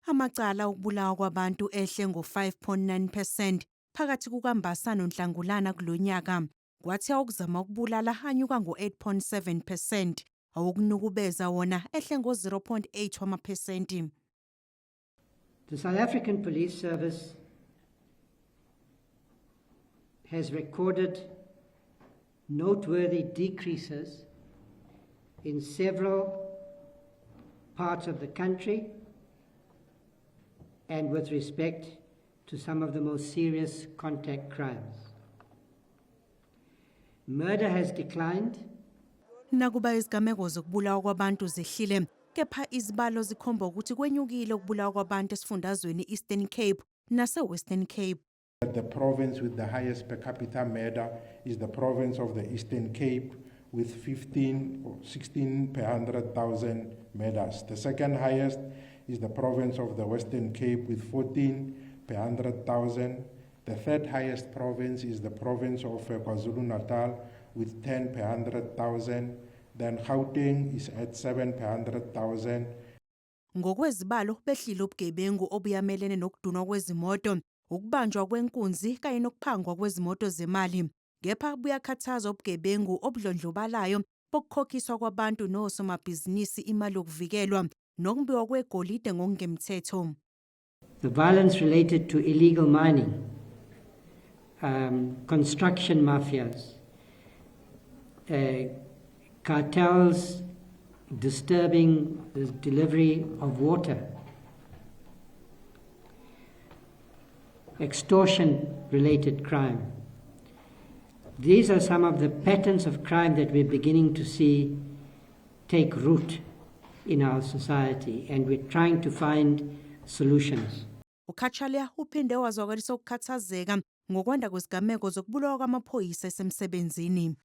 Amacala okubulawa kwabantu ehle ngo-5.9% phakathi kukaMbasa noNhlangulana kulonyaka, kwathi awokuzama ukubulala anyuka ngo-8.7%, awokunukubeza wona ehle ngo-0.8 wamaphesenti. The South African Police Service has recorded noteworthy decreases in several parts of the country and with respect to some of the most serious contact crimes. Murder has declined. Nakuba izigameko zokubulawa kwabantu zehlile, kepha izibalo zikhomba ukuthi kwenyukile ukubulawa kwabantu esifundazweni Eastern Cape nase-Western Cape. The province with the highest per capita murder is the province of the Eastern Cape with 15 or 16 per 100,000 murders. The second highest is the province of the Western Cape with 14 per 100,000. The third highest province is the province of KwaZulu-Natal with 10 per 100,000. Then Gauteng is at 7 per 100,000. Ngokwezibalo behlile ubugebengu obuyamelene nokudunwa kwezimoto, ukubanjwa kwenkunzi kanye nokuphangwa kwezimoto zemali. Kepha buyakhathaza ubugebengu obudlondlobalayo bokukhokhiswa kwabantu nosomabhizinisi imali yokuvikelwa nokumbiwa kwegolide ngokungemthetho. The violence related to illegal mining, construction mafias, cartels disturbing the delivery of water, extortion-related crime. These are some of the patterns of crime that we're beginning to see take root in our society, and we're trying to find solutions. uKhatshaliya uphinde wazwakalisa ukukhathazeka ngokwanda kwezigameko zokubulawa kwamaphoyisa esemsebenzini.